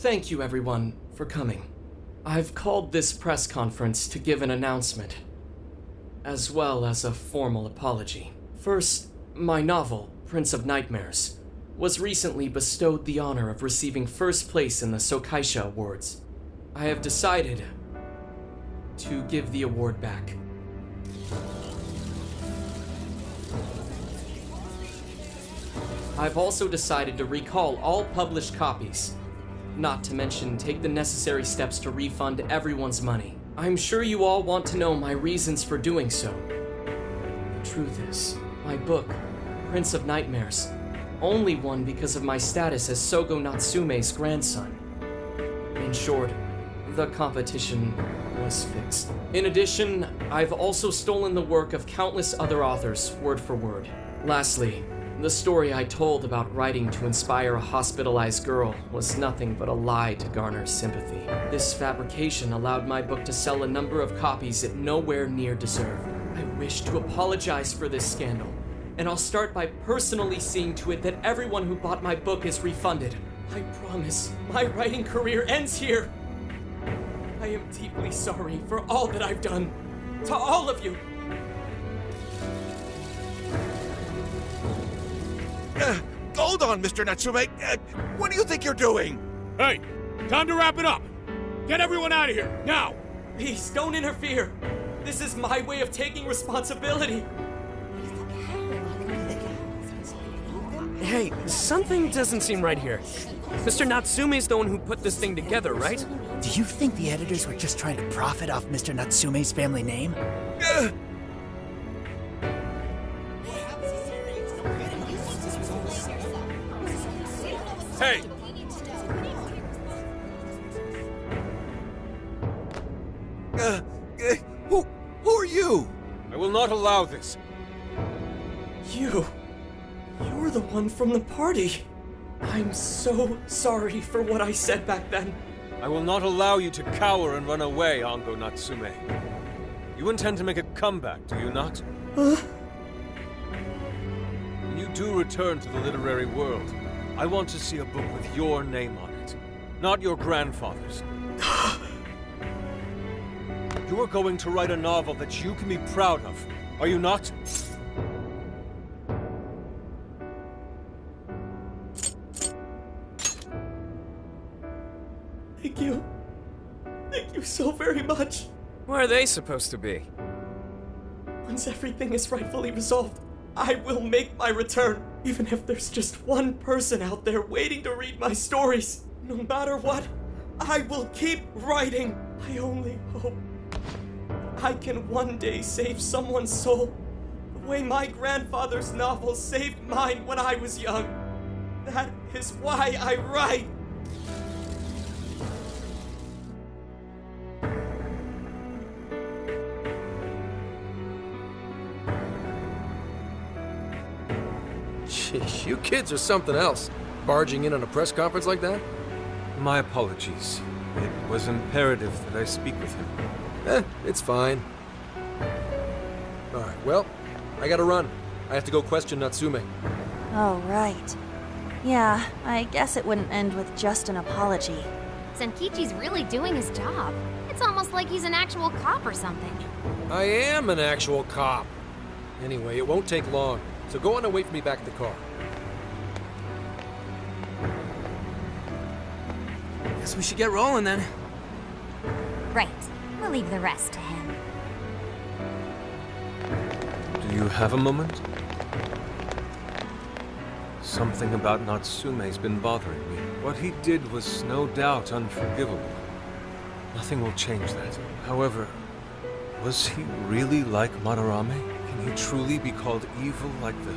Thank you, everyone, for coming. I've called this press conference to give an announcement, as well as a formal apology. First, my novel, Prince of Nightmares, was recently bestowed the honor of receiving first place in the Sokaisha Awards. I have decided to give the award back. I've also decided to recall all published copies, not to mention take the necessary steps to refund everyone's money. I'm sure you all want to know my reasons for doing so. The truth is, my book, Prince of Nightmares, only won because of my status as Sogo Natsume's grandson. In short, the competition was fixed. In addition, I've also stolen the work of countless other authors, word for word. Lastly, the story I told about writing to inspire a hospitalized girl was nothing but a lie to garner sympathy. This fabrication allowed my book to sell a number of copies it nowhere near deserved. I wish to apologize for this scandal, and I'll start by personally seeing to it that everyone who bought my book is refunded. I promise my writing career ends here. I am deeply sorry for all that I've done. To all of you. Hold on, Mr. Natsume. What do you think you're doing? Hey, time to wrap it up. Get everyone out of here, now! Please, don't interfere. This is my way of taking responsibility. Hey, something doesn't seem right here. Mr. Natsume's the one who put this thing together, right? Do you think the editors were just trying to profit off Mr. Natsume's family name? Hey! Who are you? I will not allow this. You're the one from the party. I'm so sorry for what I said back then. I will not allow you to cower and run away, Ango Natsume. You intend to make a comeback, do you not? Huh? When you do return to the literary world, I want to see a book with your name on it, not your grandfather's. You are going to write a novel that you can be proud of, are you not? Thank you. Thank you so very much. Where are they supposed to be? Once everything is rightfully resolved, I will make my return, even if there's just one person out there waiting to read my stories. No matter what, I will keep writing. I only hope I can one day save someone's soul the way my grandfather's novel saved mine when I was young. That is why I write. Sheesh, you kids are something else. Barging in on a press conference like that? My apologies. It was imperative that I speak with him. It's fine. Alright, well, I gotta run. I have to go question Natsume. Oh, right. Yeah, I guess it wouldn't end with just an apology. Senkichi's really doing his job. It's almost like he's an actual cop or something. I am an actual cop. Anyway, it won't take long, so go on and wait for me back at the car. Guess we should get rolling then. Right. We'll leave the rest to him. Do you have a moment? Something about Natsume's been bothering me. What he did was no doubt unforgivable. Nothing will change that. However, was he really like Madarame? Can he truly be called evil like the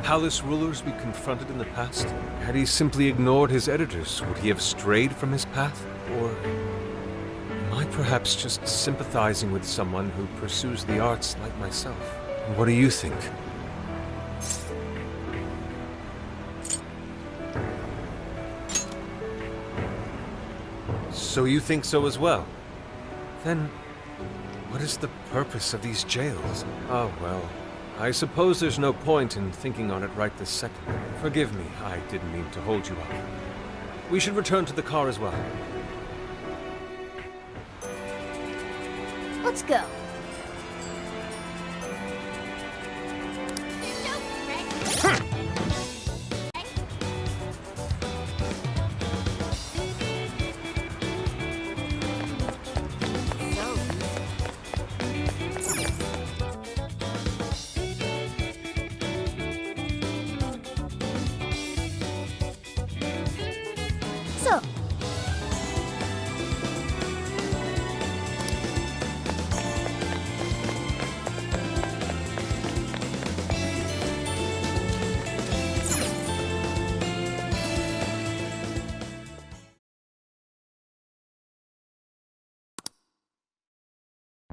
palace rulers we confronted in the past? Had he simply ignored his editors, would he have strayed from his path? Or am I perhaps just sympathizing with someone who pursues the arts like myself? What do you think? So you think so as well? Then, what is the purpose of these jails? Oh, well, I suppose there's no point in thinking on it right this second. Forgive me, I didn't mean to hold you up. We should return to the car as well. Let's go. So,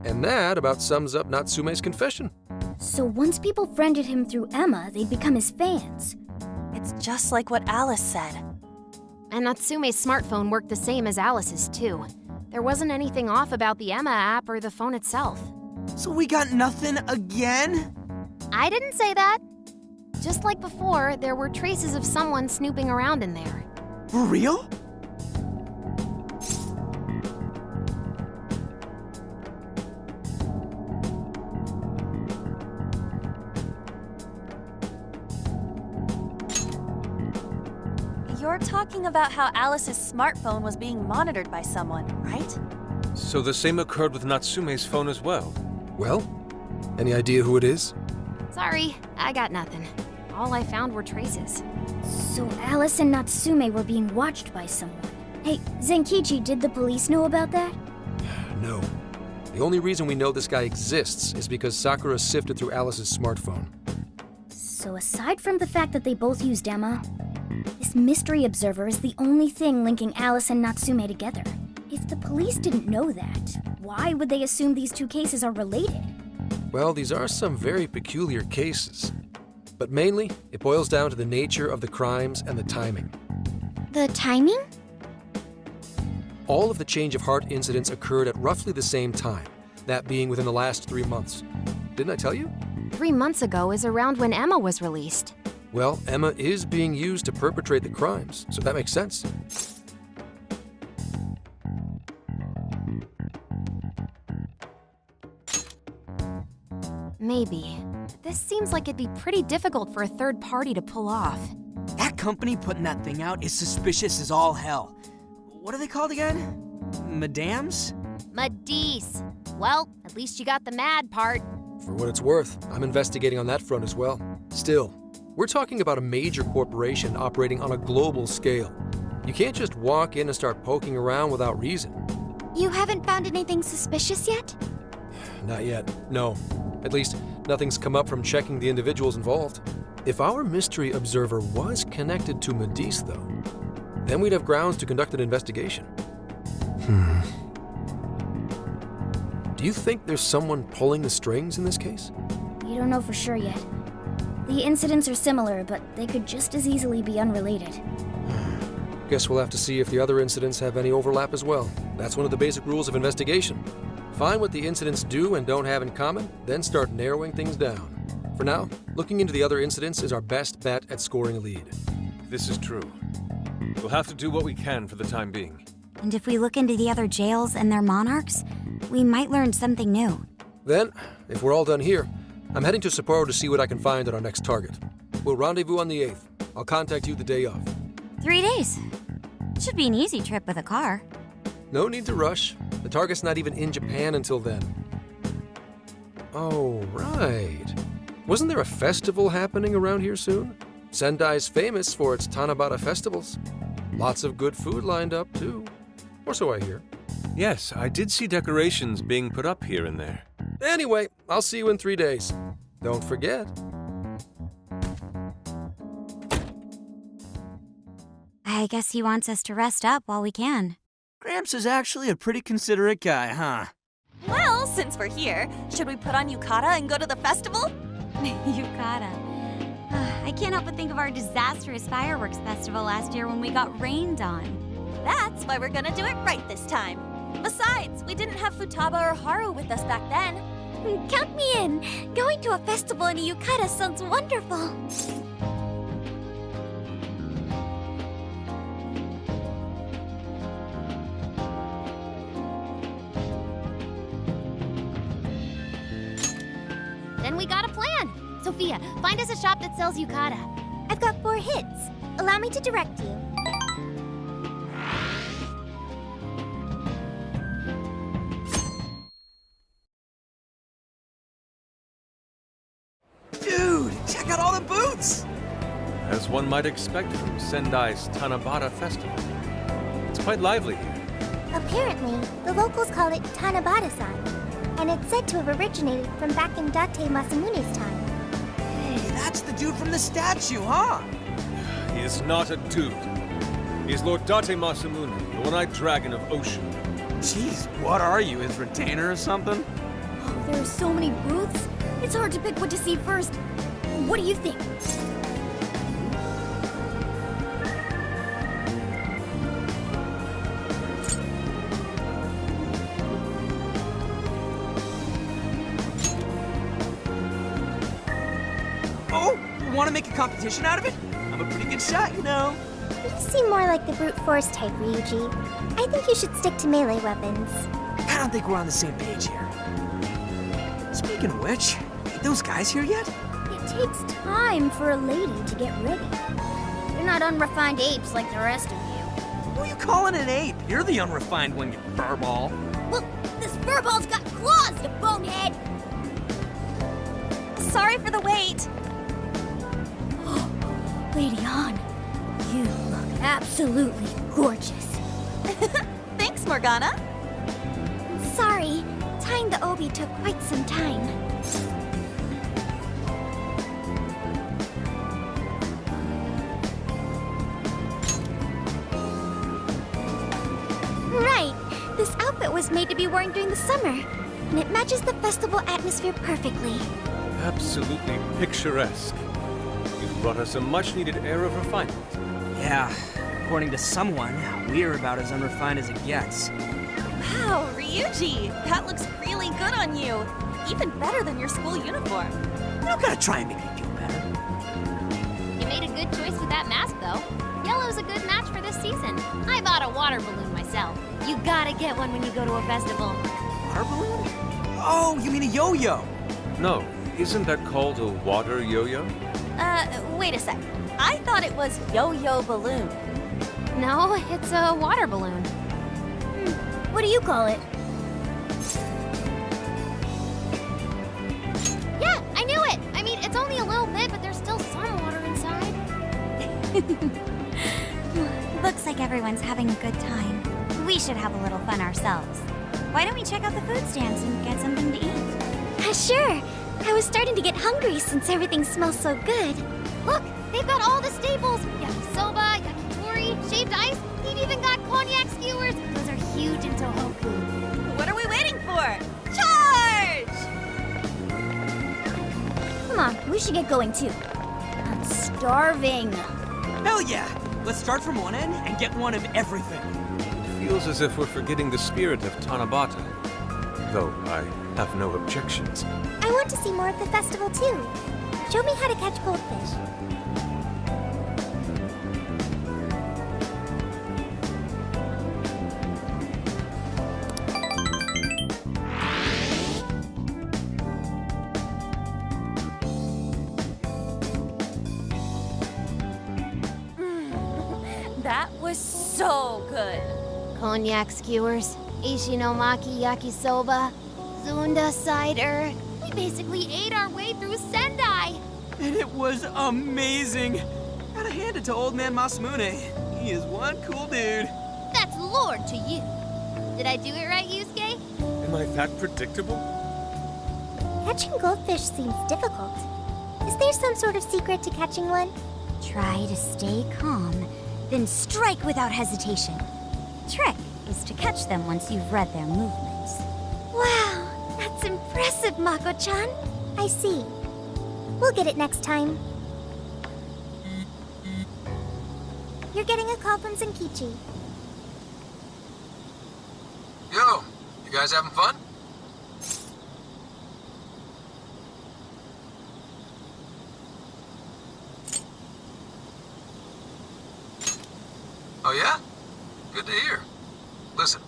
And that about sums up Natsume's confession. So once people friended him through Emma, they'd become his fans. It's just like what Alice said. and Natsume's smartphone worked the same as Alice's, too. There wasn't anything off about the Emma app or the phone itself. So we got nothing again? I didn't say that. Just like before, there were traces of someone snooping around in there. For real? You're talking about how Alice's smartphone was being monitored by someone, right? So the same occurred with Natsume's phone as well. Well, any idea who it is? Sorry, I got nothing. All I found were traces. So Alice and Natsume were being watched by someone. Hey, Zenkichi, did the police know about that? No. The only reason we know this guy exists is because Sakura sifted through Alice's smartphone. So aside from the fact that they both used Emma, this mystery observer is the only thing linking Alice and Natsume together. If the police didn't know that, why would they assume these two cases are related? Well, these are some very peculiar cases. But mainly, it boils down to the nature of the crimes and the timing. The timing? All of the change of heart incidents occurred at roughly the same time, that being within the last 3 months. Didn't I tell you? 3 months ago is around when Emma was released. Well, Emma is being used to perpetrate the crimes, so that makes sense. Maybe. This seems like it'd be pretty difficult for a third party to pull off. That company putting that thing out is suspicious as all hell. What are they called again? Madams? Madis. Well, at least you got the mad part. For what it's worth, I'm investigating on that front as well. Still, we're talking about a major corporation operating on a global scale. You can't just walk in and start poking around without reason. You haven't found anything suspicious yet? Not yet, no. At least, nothing's come up from checking the individuals involved. If our mystery observer was connected to Madis, though, then we'd have grounds to conduct an investigation. Do you think there's someone pulling the strings in this case? You don't know for sure yet. The incidents are similar, but they could just as easily be unrelated. Guess we'll have to see if the other incidents have any overlap as well. That's one of the basic rules of investigation. Find what the incidents do and don't have in common, then start narrowing things down. For now, looking into the other incidents is our best bet at scoring a lead. This is true. We'll have to do what we can for the time being. And if we look into the other jails and their monarchs, we might learn something new. Then, if we're all done here, I'm heading to Sapporo to see what I can find at our next target. We'll rendezvous on the 8th. I'll contact you the day of. 3 days. Should be an easy trip with a car. No need to rush. The target's not even in Japan until then. Oh, right. Wasn't there a festival happening around here soon? Sendai's famous for its Tanabata festivals. Lots of good food lined up, too. Or so I hear. Yes, I did see decorations being put up here and there. Anyway, I'll see you in 3 days. Don't forget. I guess he wants us to rest up while we can. Gramps is actually a pretty considerate guy, huh? Well, since we're here, should we put on yukata and go to the festival? Yukata. I can't help but think of our disastrous fireworks festival last year when we got rained on. That's why we're gonna do it right this time. Besides, we didn't have Futaba or Haru with us back then. Count me in! Going to a festival in a yukata sounds wonderful! Then we got a plan. Sophia, find us a shop that sells yukata. I've got 4 hits. Allow me to direct you. Dude, check out all the booths! As one might expect from Sendai's Tanabata Festival. It's quite lively here. Apparently, the locals call it Tanabata-san, and it's said to have originated from back in Date Masamune's time. Hey, that's the dude from the statue, huh? He is not a dude. He is Lord Date Masamune, the one-eyed dragon of Ocean. Jeez, what are you, his retainer or something? Oh, there are so many booths. It's hard to pick what to see first. What do you think? Oh, you want to make a competition out of it? I'm a pretty good shot, you know. You seem more like the brute force type, Ryuji. I think you should stick to melee weapons. I don't think we're on the same page here. Speaking of which, ain't those guys here yet? It takes time for a lady to get ready. They're not unrefined apes like the rest of you. Who are you calling an ape? You're the unrefined one, you furball. Well, this furball's got claws, you bonehead! Sorry for the wait. Lady Han, you look absolutely gorgeous. Thanks, Morgana. Sorry, tying the obi took quite some time. Right, this outfit was made to be worn during the summer, and it matches the festival atmosphere perfectly. Absolutely picturesque. You've brought us a much-needed air of refinement. Yeah, according to someone, we're about as unrefined as it gets. Wow, Ryuji, that looks really good on you. Even better than your school uniform. You don't gotta try and make me feel better. You made a good choice with that mask, though. Yellow's a good match for this season. I bought a water balloon myself. You gotta get one when you go to a festival. Water balloon? Oh, you mean a yo-yo? No, isn't that called a water yo-yo? Wait a sec. I thought it was yo-yo balloon. No, it's a water balloon. What do you call it? Yeah, I knew it! I mean, it's only a little bit, but there's still some water inside. Looks like everyone's having a good time. We should have a little fun ourselves. Why don't we check out the food stands and get something to eat? Sure. I was starting to get hungry since everything smells so good. Look, they've got all the staples. Yakisoba, yakitori, shaved ice. They've even got cognac skewers. Those are huge in Tohoku. What are we waiting for? Charge! Come on, we should get going too. I'm starving. Hell yeah! Let's start from one end and get one of everything. Feels as if we're forgetting the spirit of Tanabata. Though I have no objections. I want to see more of the festival too. Show me how to catch goldfish. That was so good. Cognac skewers, Ishinomaki yakisoba, Zunda cider. We basically ate our way through Sendai. And it was amazing. Gotta hand it to old man Masamune. He is one cool dude. That's Lord to you. Did I do it right, Yusuke? Am I that predictable? Catching goldfish seems difficult. Is there some sort of secret to catching one? Try to stay calm, then strike without hesitation. Trick is to catch them once you've read their movements. Wow, that's impressive, Mako-chan. I see. We'll get it next time. You're getting a call from Zenkichi. Yo, you guys having fun? Oh yeah? Good to hear. Listen,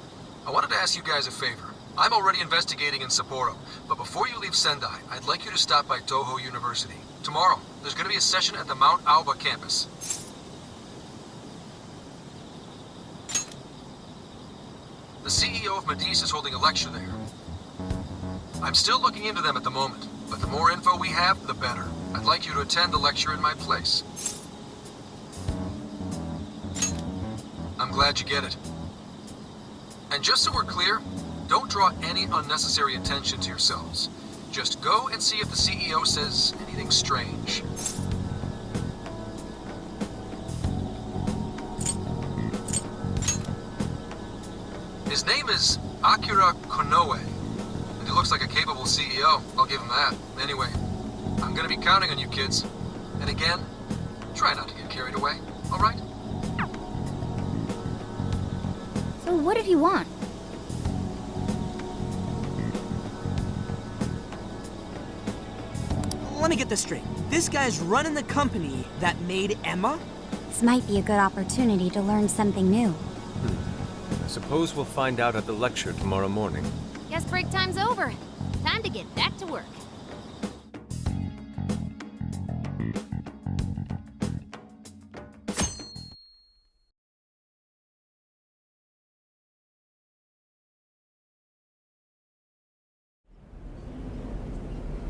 I wanted to ask you guys a favor. I'm already investigating in Sapporo, but before you leave Sendai, I'd like you to stop by Toho University. Tomorrow, there's going to be a session at the Mount Aoba campus. The CEO of Medice is holding a lecture there. I'm still looking into them at the moment, but the more info we have, the better. I'd like you to attend the lecture in my place. I'm glad you get it. And just so we're clear, don't draw any unnecessary attention to yourselves. Just go and see if the CEO says anything strange. His name is Akira Konoe, and he looks like a capable CEO. I'll give him that. Anyway, I'm gonna be counting on you kids. And again, try not to get carried away, all right? So what did he want? Let me get this straight. This guy's running the company that made Emma? This might be a good opportunity to learn something new. I suppose we'll find out at the lecture tomorrow morning. Guess break time's over. Time to get back to work.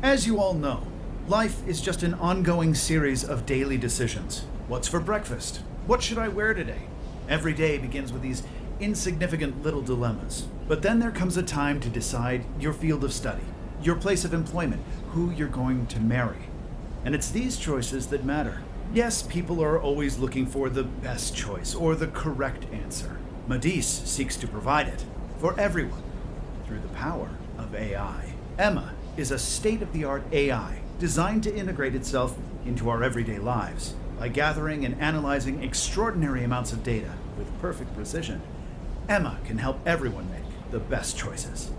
As you all know, life is just an ongoing series of daily decisions. What's for breakfast? What should I wear today? Every day begins with these insignificant little dilemmas. But then there comes a time to decide your field of study, your place of employment, who you're going to marry. And it's these choices that matter. Yes, people are always looking for the best choice or the correct answer. Medice seeks to provide it for everyone through the power of AI. Emma is a state-of-the-art AI designed to integrate itself into our everyday lives. By gathering and analyzing extraordinary amounts of data with perfect precision, Emma can help everyone make the best choices.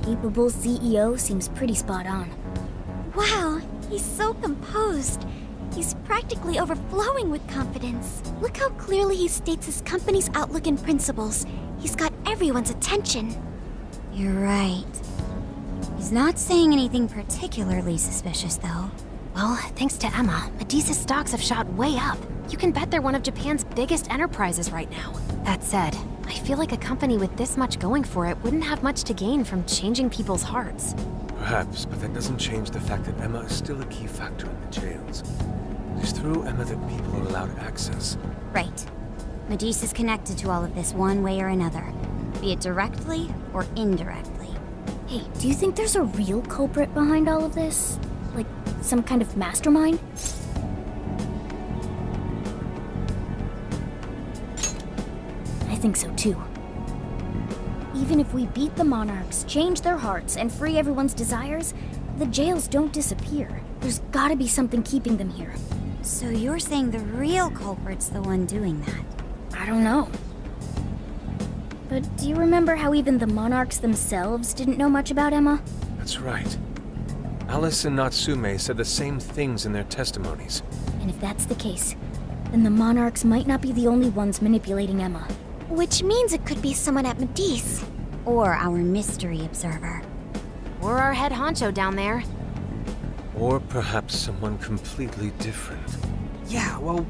Capable CEO seems pretty spot on. Wow, he's so composed. He's practically overflowing with confidence. Look how clearly he states his company's outlook and principles. He's got everyone's attention. You're right. He's not saying anything particularly suspicious, though. Well, thanks to Emma, Medice's stocks have shot way up. You can bet they're one of Japan's biggest enterprises right now. That said, I feel like a company with this much going for it wouldn't have much to gain from changing people's hearts. Perhaps, but that doesn't change the fact that Emma is still a key factor in the jails. It is through Emma that people are allowed access. Right. Medice is connected to all of this one way or another, be it directly or indirectly. Hey, do you think there's a real culprit behind all of this? Like, some kind of mastermind? I think so too. Even if we beat the monarchs, change their hearts, and free everyone's desires, the jails don't disappear. There's gotta be something keeping them here. So you're saying the real culprit's the one doing that? I don't know. But do you remember how even the monarchs themselves didn't know much about Emma? That's right. Alice and Natsume said the same things in their testimonies. And if that's the case, then the monarchs might not be the only ones manipulating Emma. Which means it could be someone at Medice. Or our mystery observer. Or our head honcho down there. Or perhaps someone completely different. Yeah, well,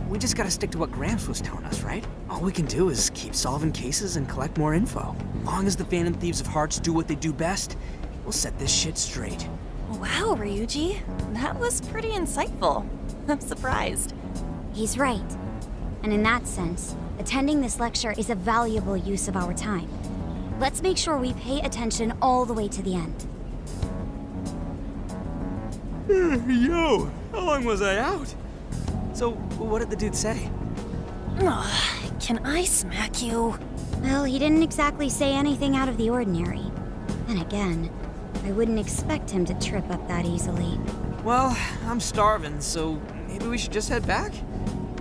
we just gotta stick to what Gramps was telling us, right? All we can do is keep solving cases and collect more info. Long as the Phantom Thieves of Hearts do what they do best, we'll set this shit straight. Wow, Ryuji. That was pretty insightful. I'm surprised. He's right. And in that sense, attending this lecture is a valuable use of our time. Let's make sure we pay attention all the way to the end. Yo, how long was I out? So, what did the dude say? Can I smack you? Well, he didn't exactly say anything out of the ordinary. Then again, I wouldn't expect him to trip up that easily. Well, I'm starving, so maybe we should just head back?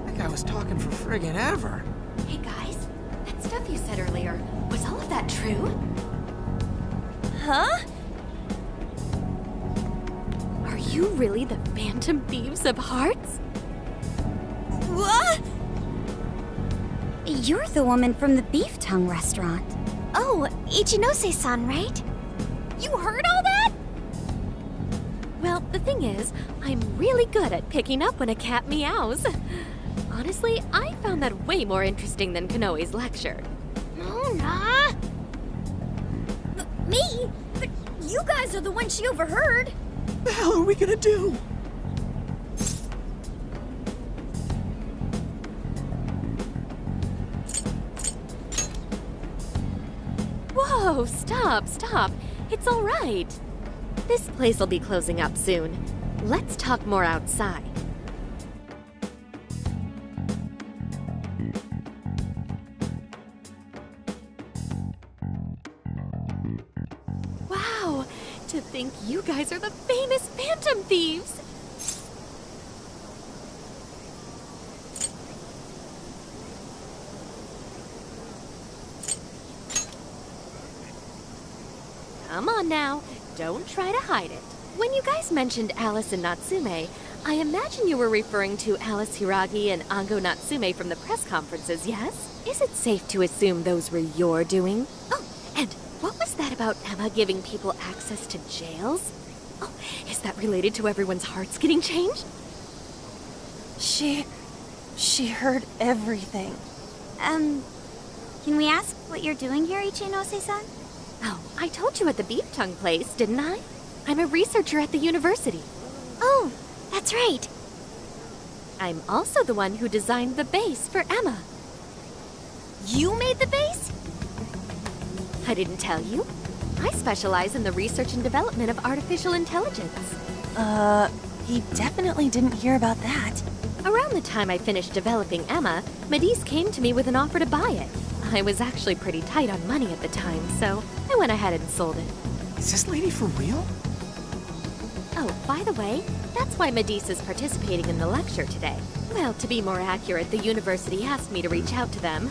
That guy was talking for friggin' ever. Hey guys, that stuff you said earlier, was all of that true? Huh? Are you really the Phantom Thieves of Hearts? What? You're the woman from the beef tongue restaurant. Oh, Ichinose-san, right? You heard all that? Well, the thing is, I'm really good at picking up when a cat meows. Honestly, I found that way more interesting than Kanoe's lecture. Mona! Me? But you guys are the ones she overheard. What the hell are we gonna do? Whoa, stop. It's all right. This place will be closing up soon. Let's talk more outside. Wow, to think you guys are the famous Phantom Thieves! Come on now, don't try to hide it. When you guys mentioned Alice and Natsume, I imagine you were referring to Alice Hiragi and Ango Natsume from the press conferences, yes? Is it safe to assume those were your doing? Oh, and what was that about Emma giving people access to jails? Oh, is that related to everyone's hearts getting changed? She heard everything. Can we ask what you're doing here, Ichinose-san? Oh, I told you at the beef tongue place, didn't I? I'm a researcher at the university. Oh, that's right. I'm also the one who designed the base for Emma. You made the base? I didn't tell you. I specialize in the research and development of artificial intelligence. He definitely didn't hear about that. Around the time I finished developing Emma, Medis came to me with an offer to buy it. I was actually pretty tight on money at the time, so I went ahead and sold it. Is this lady for real? Oh, by the way, that's why Medis is participating in the lecture today. Well, to be more accurate, the university asked me to reach out to them.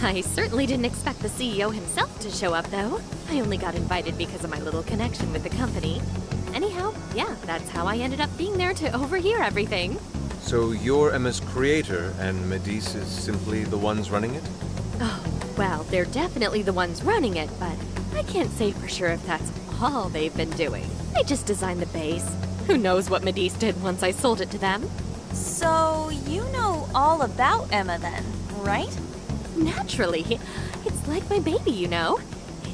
I certainly didn't expect the CEO himself to show up, though. I only got invited because of my little connection with the company. Anyhow, yeah, that's how I ended up being there to overhear everything. So you're Emma's creator, and Medis is simply the ones running it? Oh, well, they're definitely the ones running it, but I can't say for sure if that's all they've been doing. They just designed the base. Who knows what Medis did once I sold it to them? So, you know all about Emma then, right? Naturally. It's like my baby, you know.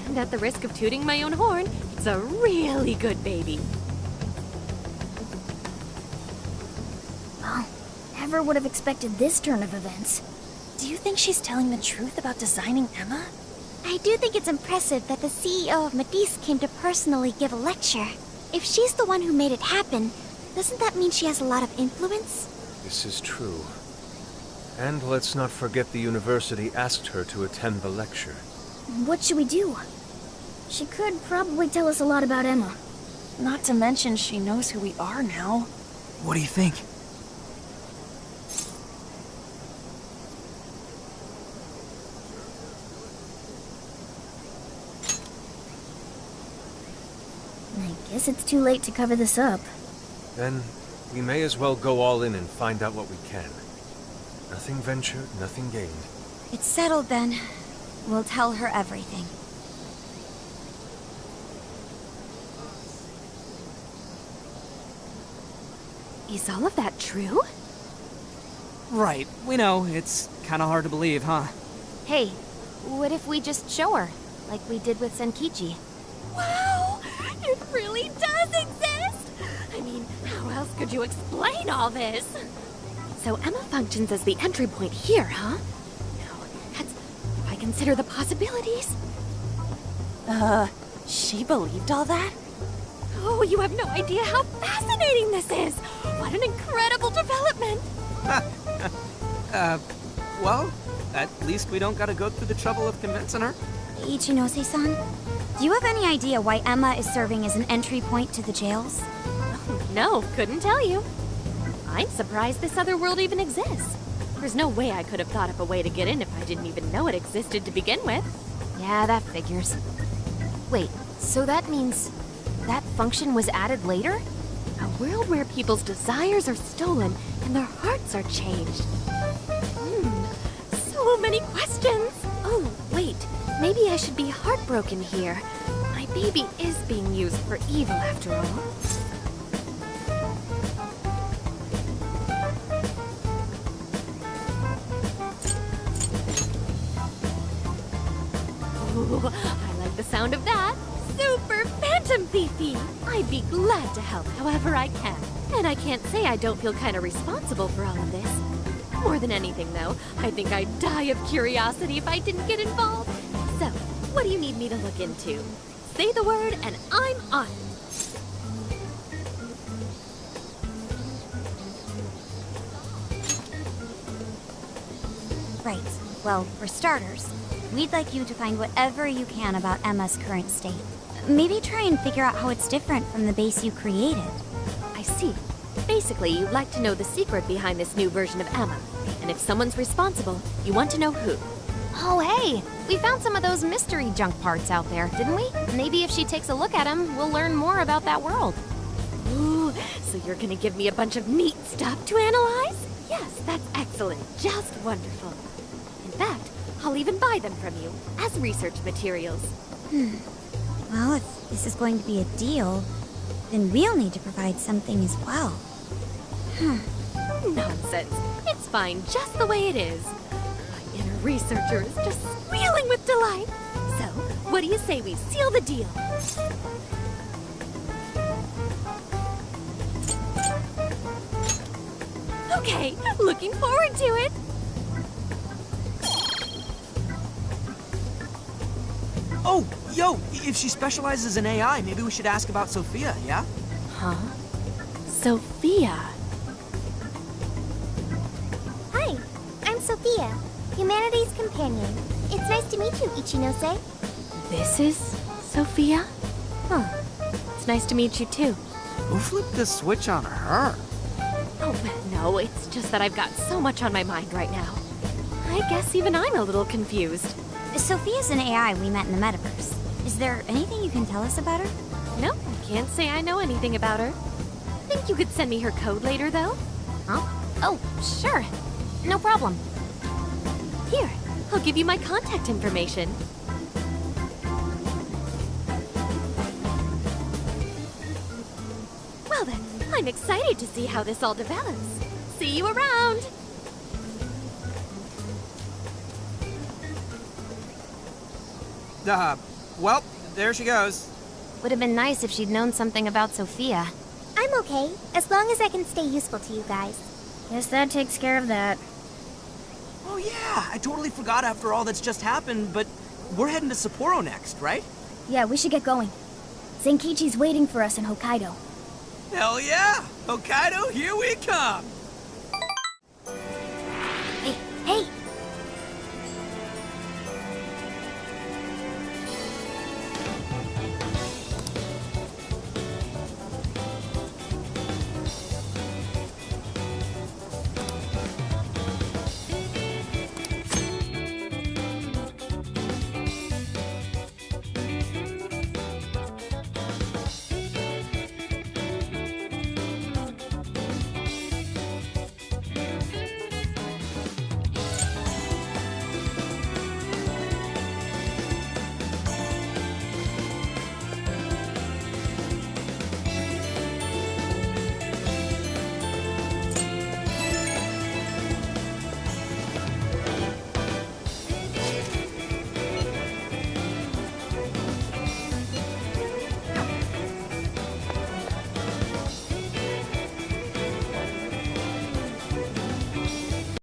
And at the risk of tooting my own horn, it's a really good baby. Well, never would have expected this turn of events. Do you think she's telling the truth about designing Emma? I do think it's impressive that the CEO of Medis came to personally give a lecture. If she's the one who made it happen, doesn't that mean she has a lot of influence? This is true. And let's not forget the university asked her to attend the lecture. What should we do? She could probably tell us a lot about Emma. Not to mention she knows who we are now. What do you think? I guess it's too late to cover this up. Then we may as well go all in and find out what we can. Nothing ventured, nothing gained. It's settled then. We'll tell her everything. Is all of that true? Right, we know. It's kind of hard to believe, huh? Hey, what if we just show her, like we did with Senkichi? Wow! It really does exist! I mean, how else could you explain all this? So Emma functions as the entry point here, huh? Now, if I consider the possibilities. She believed all that? Oh, you have no idea how fascinating this is! What an incredible development! Well, at least we don't gotta go through the trouble of convincing her. Ichinose-san, do you have any idea why Emma is serving as an entry point to the jails? No, couldn't tell you. I'm surprised this other world even exists. There's no way I could have thought up a way to get in if I didn't even know it existed to begin with. Yeah, that figures. Wait, so that means that function was added later? A world where people's desires are stolen and their hearts are changed. So many questions. Oh, wait. Maybe I should be heartbroken here. My baby is being used for evil after all. Ooh, I like the sound of that. Super Phantom Thiefy! I'd be glad to help however I can. And I can't say I don't feel kind of responsible for all of this. More than anything, though, I think I'd die of curiosity if I didn't get involved. So, what do you need me to look into? Say the word and I'm on. Right. Well, for starters, we'd like you to find whatever you can about Emma's current state. Maybe try and figure out how it's different from the base you created. I see. Basically, you'd like to know the secret behind this new version of Emma. And if someone's responsible, you want to know who. Oh, hey! We found some of those mystery junk parts out there, didn't we? Maybe if she takes a look at them, we'll learn more about that world. Ooh, so you're gonna give me a bunch of neat stuff to analyze? Yes, that's excellent. Just wonderful. In fact, I'll even buy them from you as research materials. Well, if this is going to be a deal, then we'll need to provide something as well. Nonsense. It's fine just the way it is. My inner researcher is just squealing with delight. So, what do you say we seal the deal? Okay, looking forward to it. Oh, yo, if she specializes in AI, maybe we should ask about Sophia, yeah? Huh? Sophia. Hi, I'm Sophia, humanity's companion. It's nice to meet you, Ichinose. This is Sophia? Huh. It's nice to meet you too. Who flipped the switch on her? Oh, no, it's just that I've got so much on my mind right now. I guess even I'm a little confused. Sophia's an AI we met in the metaverse. Is there anything you can tell us about her? No, I can't say I know anything about her. Think you could send me her code later, though? Huh? Oh, sure. No problem. Here, I'll give you my contact information. Well then, I'm excited to see how this all develops. See you around! Well, there she goes. Would have been nice if she'd known something about Sophia. I'm okay, as long as I can stay useful to you guys. Guess that takes care of that. Oh yeah, I totally forgot after all that's just happened, but we're heading to Sapporo next, right? Yeah, we should get going. Zenkichi's waiting for us in Hokkaido. Hell yeah! Hokkaido, here we come! Hey,